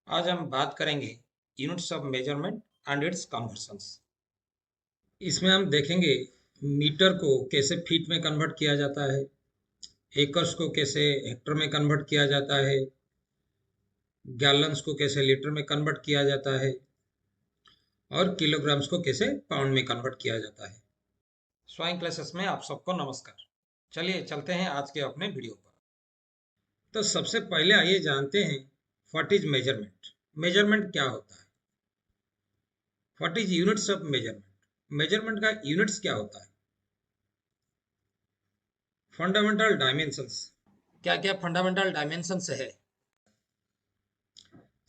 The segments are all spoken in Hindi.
आज हम बात करेंगे units of measurement and it's convergence. इसमें हम देखेंगे मीटर को कैसे फीट में कन्वर्ट किया जाता है, एकर्स को कैसे हेक्टर में कन्वर्ट किया जाता है, गैलन्स को कैसे लीटर में कन्वर्ट किया जाता है और किलोग्राम्स को कैसे पाउंड में कन्वर्ट किया जाता है। स्वाइन क्लासेस में आप सबको नमस्कार। चलिए चलते हैं आज के अपने वीडियो पर। तो सबसे पहले आइए जानते हैं व्हाट इज मेजरमेंट। मेजरमेंट क्या होता है? What is units of measurement? Measurement का यूनिट्स क्या होता है? फंडामेंटल डायमेंशंस, क्या क्या फंडामेंटल डायमेंशंस है?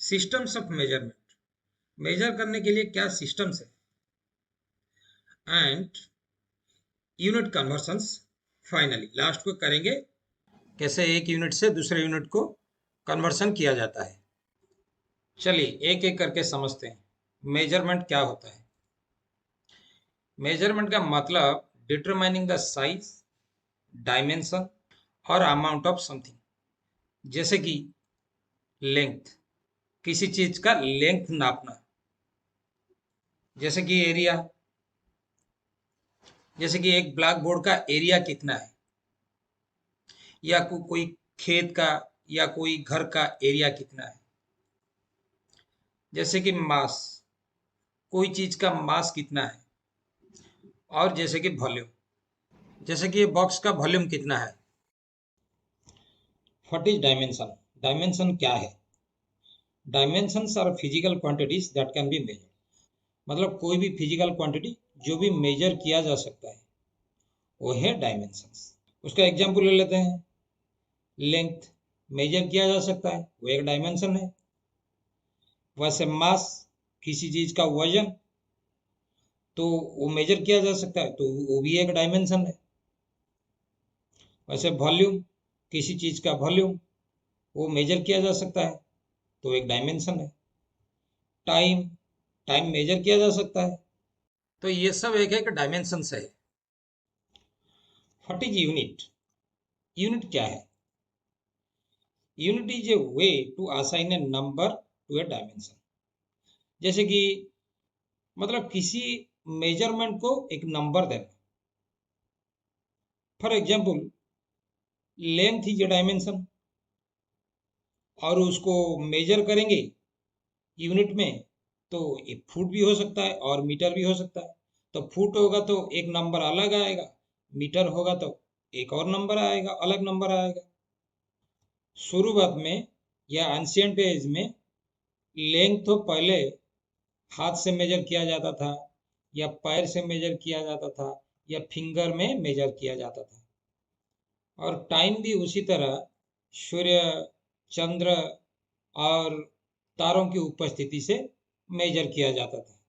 सिस्टम्स ऑफ मेजरमेंट, मेजर करने के लिए क्या सिस्टम्स है? And unit convergence, finally last को करेंगे कैसे एक यूनिट से दूसरे यूनिट को कन्वर्सन किया जाता है। चलिए एक एक करके समझते हैं मेजरमेंट क्या होता है। मेजरमेंट का मतलब डिटरमाइनिंग द साइज, डायमेंशन और अमाउंट ऑफ समथिंग। जैसे कि लेंथ, किसी चीज का लेंथ नापना। जैसे कि एरिया, जैसे कि एक ब्लैक बोर्ड का एरिया कितना है, या कोई खेत का या कोई घर का एरिया कितना है। जैसे कि मास, कोई चीज का मास कितना है। और जैसे कि वॉल्यूम, जैसे कि ये बॉक्स का वॉल्यूम कितना है। What is dimension? डायमेंशन क्या है? Dimensions are physical quantities that can be measured. मतलब कोई भी फिजिकल क्वांटिटी जो भी मेजर किया जा सकता है वो है डायमेंशंस। उसका एग्जांपल ले लेते हैं। लेंथ मेजर किया जा सकता है, वो एक डायमेंशन है। वैसे मास, किसी चीज का वजन, तो वो मेजर किया जा सकता है, तो वो भी एक डायमेंशन है। वैसे वॉल्यूम, किसी चीज का वॉल्यूम वो मेजर किया जा सकता है, तो एक डायमेंशन है। टाइम, टाइम मेजर किया जा सकता है। तो ये सब एक एक डायमेंशन है। What is unit? यूनिट क्या है? Unit is a way to assign a number to a dimension. जैसे कि मतलब किसी मेजरमेंट को एक नंबर देना। For example length is a dimension, और उसको मेजर करेंगे यूनिट में, तो एक फुट भी हो सकता है और मीटर भी हो सकता है। तो फुट होगा तो एक नंबर अलग आएगा, मीटर होगा तो एक और नंबर आएगा, अलग नंबर आएगा। शुरुआत में या एंशिएंट एज में लेंथ तो पहले हाथ से मेजर किया जाता था, या पैर से मेजर किया जाता था, या फिंगर में मेजर किया जाता था। और टाइम भी उसी तरह सूर्य, चंद्र और तारों की उपस्थिति से मेजर किया जाता था।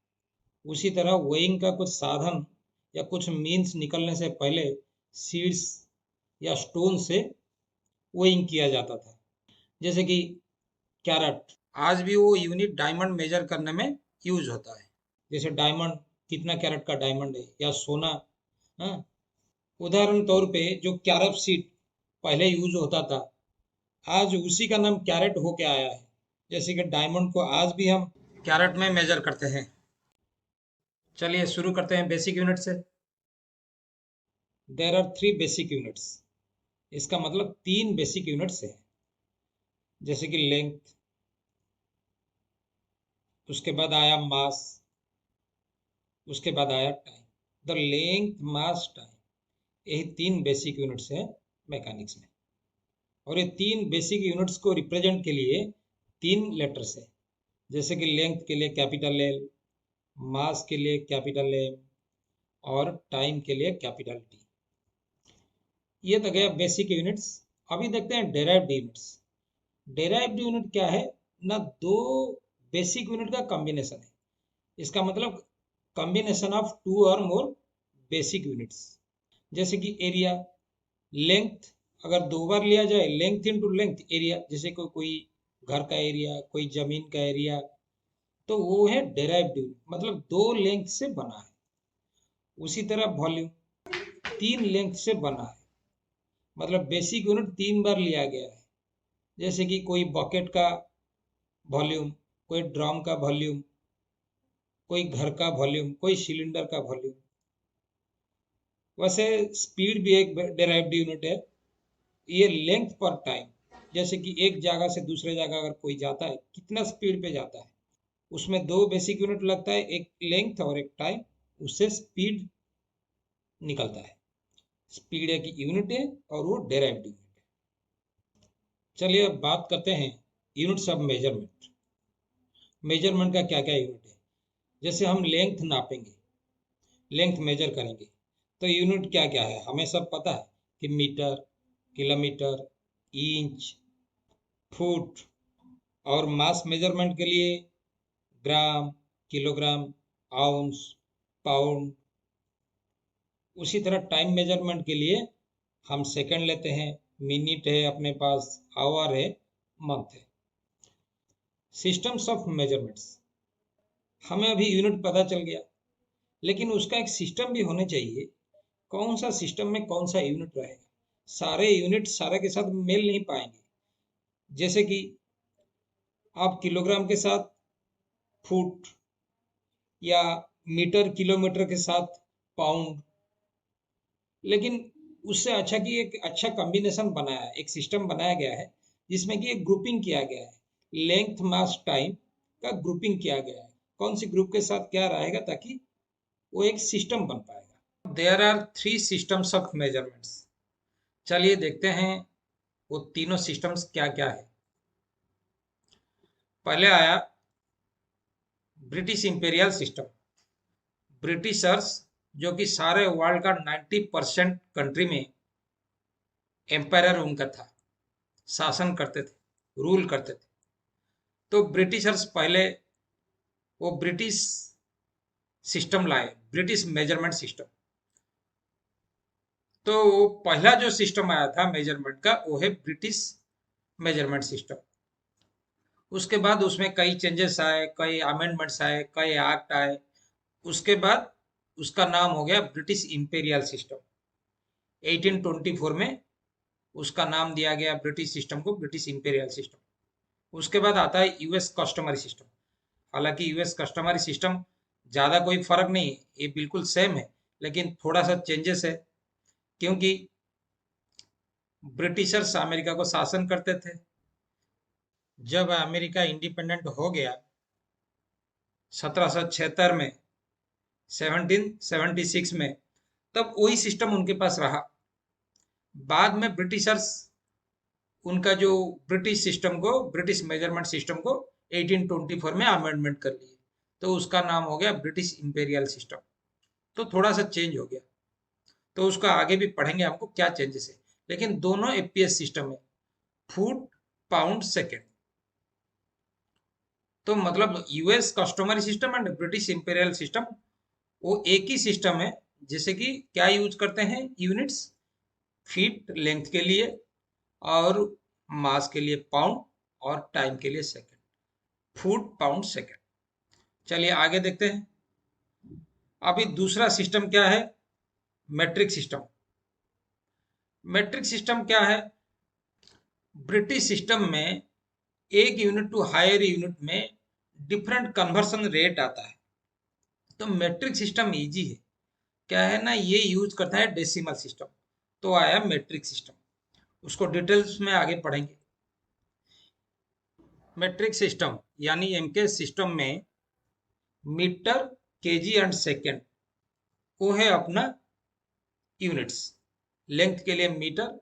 उसी तरह वेइंग का कुछ साधन या कुछ मीन्स निकलने से पहले सीड्स या स्टोन से वेइंग किया जाता था। जैसे कि कैरेट, आज भी वो यूनिट डायमंड मेजर करने में यूज होता है। जैसे डायमंड, कितना कैरेट का डायमंड है, या सोना। हाँ, उदाहरण तौर पे जो कैरट सीड पहले यूज होता था, आज उसी का नाम कैरेट होके आया है। जैसे कि डायमंड को आज भी हम कैरेट में मेजर करते हैं। चलिए शुरू करते हैं बेसिक यूनिट से। There are 3 basic units. इसका मतलब 3 बेसिक यूनिट्स है। जैसे कि लेंथ, उसके बाद आया मास, उसके बाद आया time. The length, mass, time, यही 3 बेसिक यूनिट्स है मैकेनिक्स में। और ये 3 बेसिक यूनिट्स को रिप्रेजेंट के लिए 3 लेटर्स है। जैसे कि लेंथ के लिए कैपिटल एल, मास के लिए कैपिटल एम, और टाइम के लिए कैपिटल टी। ये तो गया बेसिक यूनिट्स। अभी देखते हैं डेराइव्ड यूनिट्स। डेराइव्ड यूनिट क्या है ना? 2 बेसिक यूनिट का कॉम्बिनेशन है। इसका मतलब कॉम्बिनेशन ऑफ 2 और मोर बेसिक यूनिट्स। जैसे कि एरिया, लेंथ अगर 2 बार लिया जाए, लेंथ इनटू लेंथ एरिया, जैसे कोई घर का एरिया, कोई जमीन का एरिया, तो वो है डेराइव्ड यूनिट, मतलब 2 लेंथ से बना है। उसी तरह वॉल्यूम 3 लेंथ से बना है, मतलब बेसिक यूनिट 3 बार लिया गया है। जैसे कि कोई बकेट का वॉल्यूम कोई ड्रम का वॉल्यूम, कोई घर का वॉल्यूम, कोई सिलेंडर का वॉल्यूम। वैसे स्पीड भी एक डेराइव्ड यूनिट है। ये लेंथ पर टाइम, जैसे कि एक जगह से दूसरे जगह अगर कोई जाता है कितना स्पीड पे जाता है, उसमें दो बेसिक यूनिट लगता है, एक लेंथ और एक टाइम। उससे स्पीड निकलता है। स्पीड एक यूनिट है और वो डेराइव्ड यूनिट है। चलिए अब बात करते हैं यूनिट्स ऑफ मेजरमेंट। मेजरमेंट का क्या क्या यूनिट है। जैसे हम लेंथ नापेंगे, लेंथ मेजर करेंगे, तो यूनिट क्या क्या है हमें सब पता है कि मीटर, किलोमीटर, इंच, फुट। और मास मेजरमेंट के लिए ग्राम, किलोग्राम, आउंस, पाउंड। उसी तरह टाइम मेजरमेंट के लिए हम सेकंड लेते हैं, मिनट है अपने पास, आवर है, मंथ है। सिस्टम्स ऑफ मेजरमेंट्स, हमें अभी यूनिट पता चल गया, लेकिन उसका एक सिस्टम भी होना चाहिए। कौन सा सिस्टम में कौन सा यूनिट रहेगा। सारे यूनिट सारे के साथ मेल नहीं पाएंगे। जैसे कि आप किलोग्राम के साथ फुट, या मीटर किलोमीटर के साथ पाउंड। लेकिन उससे अच्छा कि एक अच्छा कॉम्बिनेशन बनाया है, एक सिस्टम बनाया गया है जिसमें कि एक ग्रुपिंग किया गया है। लेंथ, मास, टाइम का ग्रुपिंग किया गया है, कौन सी ग्रुप के साथ क्या रहेगा, ताकि वो एक सिस्टम बन पाएगा। There are three systems of measurements. चलिए देखते हैं वो तीनों सिस्टम्स क्या क्या है। पहले आया ब्रिटिश इंपेरियल सिस्टम। ब्रिटिशर्स, जो कि सारे वर्ल्ड का 90% कंट्री में एम्पायर उनका था, शासन करते थे, रूल करते थे। तो ब्रिटिशर्स पहले वो ब्रिटिश सिस्टम लाए, ब्रिटिश मेजरमेंट सिस्टम। तो वो पहला जो सिस्टम आया था मेजरमेंट का, वो है ब्रिटिश मेजरमेंट सिस्टम। उसके बाद उसमें कई चेंजेस आए, कई अमेंडमेंट्स आए, कई एक्ट आए। उसके बाद उसका नाम हो गया ब्रिटिश इंपेरियल सिस्टम। 1824 में उसका नाम दिया गया ब्रिटिश सिस्टम को, ब्रिटिश इंपेरियल सिस्टम। उसके बाद आता है यूएस कस्टमरी सिस्टम। हालांकि यूएस कस्टमरी सिस्टम ज़्यादा कोई फर्क नहीं है, ये बिल्कुल सेम है, लेकिन थोड़ा सा चेंजेस है। क्योंकि ब्रिटिशर्स अमेरिका को शासन करते थे। जब अमेरिका इंडिपेंडेंट हो गया 1776 में, 1776 में, तब वही सिस्टम उनके पास रहा। बाद में ब्रिटिशर्स उनका जो ब्रिटिश सिस्टम को, ब्रिटिश मेजरमेंट सिस्टम को 1824 में अमेंडमेंट कर लिए, तो उसका नाम हो गया ब्रिटिश इंपेरियल सिस्टम। तो थोड़ा सा चेंज हो गया, तो उसका आगे भी पढ़ेंगे हमको क्या चेंजेस है। लेकिन दोनों एपीएस सिस्टम है, फुट, पाउंड, सेकेंड। तो मतलब US customary system and British imperial system वो एक ही सिस्टम है। जैसे कि क्या यूज करते हैं यूनिट्स, फीट लेंथ के लिए, और मास के लिए पाउंड, और टाइम के लिए सेकेंड। Foot, pound, second. चलिए आगे देखते हैं। अभी दूसरा सिस्टम क्या है, मेट्रिक सिस्टम। मेट्रिक सिस्टम क्या है, ब्रिटिश सिस्टम में एक यूनिट टू हायर यूनिट में डिफरेंट कन्वर्सन रेट आता है। तो मेट्रिक सिस्टम इजी है, क्या है ना, ये यूज करता है डेसिमल सिस्टम। तो आया मेट्रिक सिस्टम, उसको डिटेल्स में आगे पढ़ेंगे। मेट्रिक सिस्टम यानी एमके सिस्टम में मीटर, केजी एंड सेकेंड वो है अपना यूनिट्स। लेंथ के लिए मीटर,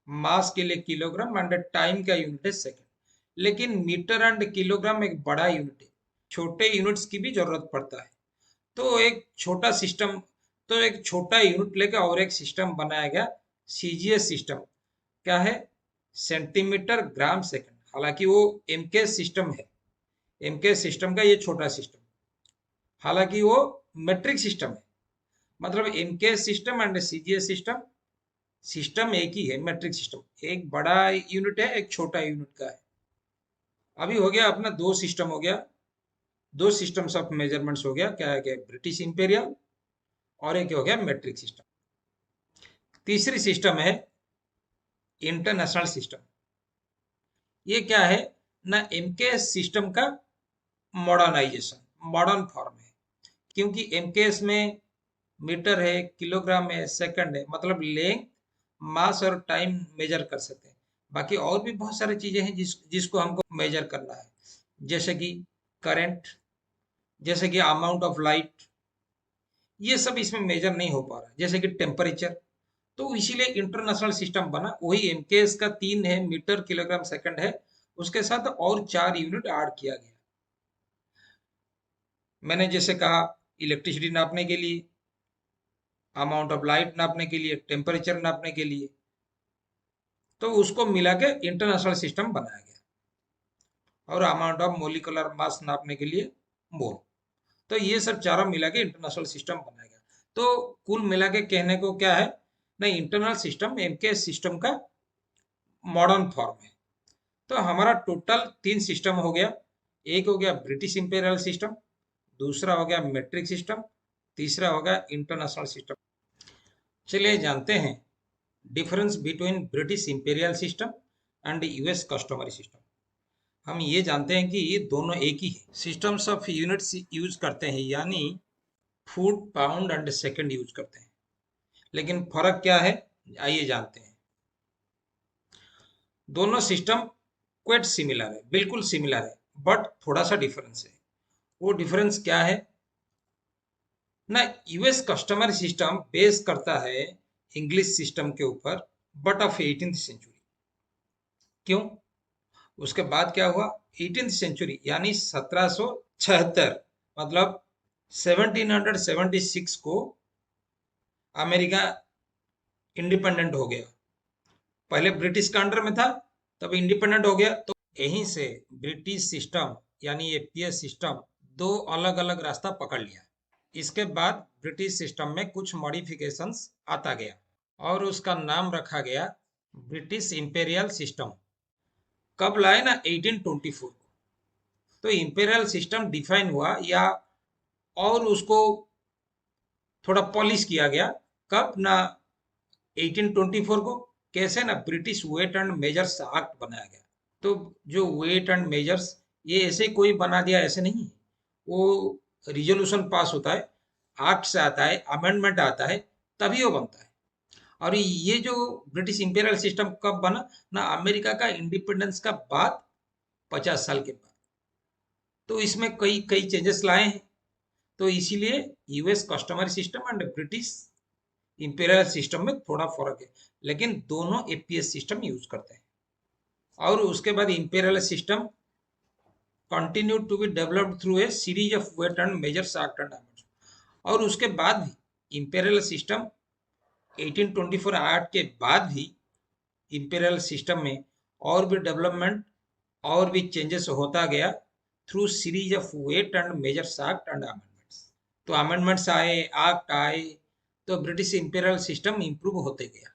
मास के लिए किलोग्राम, एंड टाइम का यूनिट है सेकेंड। लेकिन मीटर एंड किलोग्राम एक बड़ा यूनिट है, छोटे यूनिट्स की भी जरूरत पड़ता है। तो एक छोटा सिस्टम, तो एक छोटा यूनिट लेकर और एक सिस्टम बनाया गया, सीजीएस सिस्टम। क्या है, सेंटीमीटर ग्राम सेकंड। हालांकि वो एमके सिस्टम है, एमके सिस्टम का ये छोटा सिस्टम, हालांकि वो मेट्रिक सिस्टम है। मतलब MK system and CGS system, system एक ही है, मेट्रिक सिस्टम। एक बड़ा यूनिट है, एक छोटा यूनिट का है। अभी हो गया अपना दो सिस्टम हो गया, दो सिस्टम्स ऑफ मेजरमेंट्स हो गया। क्या है, क्या ब्रिटिश इंपेरियल, और एक हो गया मेट्रिक सिस्टम। तीसरी सिस्टम है इंटरनेशनल सिस्टम। ये क्या है ना, एमके सिस्टम का मॉडर्नाइजेशन, मॉडर्न फॉर्म है, क्योंकि एमकेएस में मीटर है, किलोग्राम है, सेकंड है, मतलब लेंथ, मास और टाइम मेजर कर सकते हैं। बाकी और भी बहुत सारी चीजें हैं जिसको हमको मेजर करना है, जैसे कि करंट, जैसे कि अमाउंट ऑफ लाइट, ये सब इसमें मेजर नहीं हो पा रहा, जैसे कि टेम्परेचर। तो इसीलिए इंटरनेशनल सिस्टम बना, वही एमकेएस का 3 है, मीटर, किलोग्राम, सेकंड है, उसके साथ और 4 यूनिट ऐड किया गया। मैंने जैसे कहा, इलेक्ट्रिसिटी नापने के लिए, अमाउंट ऑफ लाइट नापने के लिए, टेम्परेचर नापने के लिए, तो उसको मिला के इंटरनेशनल सिस्टम बनाया गया। और अमाउंट ऑफ मोलिकुलर मास नापने के लिए मोल। तो ये सब चारों मिला के इंटरनेशनल सिस्टम बनाया गया। तो कुल मिला के कहने को क्या है, नहीं, इंटरनल सिस्टम एमकेएस सिस्टम का मॉडर्न फॉर्म है। तो हमारा टोटल 3 सिस्टम हो गया। एक हो गया ब्रिटिश इंपेरियल सिस्टम, दूसरा हो गया मेट्रिक सिस्टम, तीसरा हो गया इंटरनेशनल सिस्टम। चलिए जानते हैं difference between British imperial system and US customary system. हम ये जानते हैं कि ये दोनों एक ही है, सिस्टम्स ऑफ यूनिट्स यूज करते हैं, यानी foot, pound and second use करते हैं। लेकिन फर्क क्या है, आइए जानते हैं। दोनों सिस्टम क्वाइट सिमिलर है, बिल्कुल सिमिलर है, बट थोड़ा सा डिफरेंस है। वो डिफरेंस क्या है ना, यूएस कस्टमर सिस्टम बेस करता है इंग्लिश सिस्टम के ऊपर, बट ऑफ 18th सेंचुरी। क्यों? उसके बाद क्या हुआ, 18th सेंचुरी यानी 1776, मतलब 1776 को अमेरिका इंडिपेंडेंट हो गया। पहले ब्रिटिश का अंडर में था, तब इंडिपेंडेंट हो गया। तो यहीं से ब्रिटिश सिस्टम यानी एपीएस सिस्टम दो अलग अलग रास्ता पकड़ लिया। इसके बाद ब्रिटिश सिस्टम में कुछ मॉडिफिकेशंस आता गया और उसका नाम रखा गया ब्रिटिश इंपेरियल सिस्टम। कब लाए ना, 1824 को। तो इंपेरियल सिस्टम डिफाइन हुआ या और उसको थोड़ा पॉलिश किया गया, कब ना, 1824 को। कैसे ना, British weight and measures act बनाया गया। तो जो वेट एंड मेजर्स, ये ऐसे कोई बना दिया ऐसे नहीं, वो रिजोल्यूशन पास होता है, एक्ट से आता है, अमेंडमेंट आता है, तभी वो बनता है। और ये जो ब्रिटिश इंपेरियल सिस्टम कब बना ना, अमेरिका का इंडिपेंडेंस का बाद 50 साल के बाद। तो इसमें कई कई चेंजेस लाए हैं। तो इसीलिए US customary system and British imperial system में थोड़ा फर्क है, लेकिन दोनों एपीएस सिस्टम यूज करते हैं। और उसके बाद imperial system continue to be developed through a series of weight and measures act and amendment. और उसके बाद भी इंपेरियल सिस्टम 1824 एक्ट के बाद भी इंपेरियल सिस्टम में और भी डेवलपमेंट और भी चेंजेस होता गया through series of weight and measures act and amendments. तो अमेंडमेंट्स आए, एक्ट आए, तो ब्रिटिश इंपेरियल सिस्टम इंप्रूव होते गया।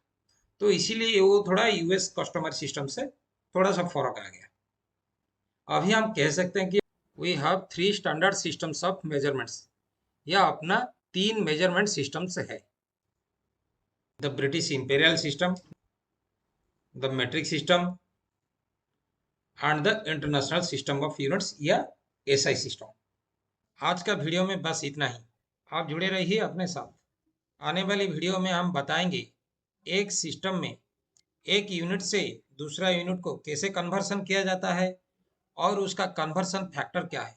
तो इसीलिए वो थोड़ा यूएस कस्टमर सिस्टम से थोड़ा सा फर्क आ गया। अभी हम कह सकते हैं कि we have 3 standard systems of measurements. यह अपना 3 मेजरमेंट सिस्टम्स है, the British imperial system, the metric system and the international system of units या एसआई सिस्टम। आज का वीडियो में बस इतना ही। आप जुड़े रहिए अपने साथ। आने वाली वीडियो में हम बताएंगे एक सिस्टम में एक यूनिट से दूसरा यूनिट को कैसे कन्वर्सन किया जाता है और उसका कन्वर्सन फैक्टर क्या है।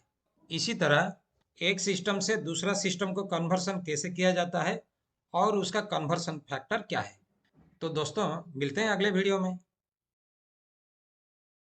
इसी तरह एक सिस्टम से दूसरा सिस्टम को कन्वर्सन कैसे किया जाता है और उसका कन्वर्सन फैक्टर क्या है। तो दोस्तों, मिलते हैं अगले वीडियो में।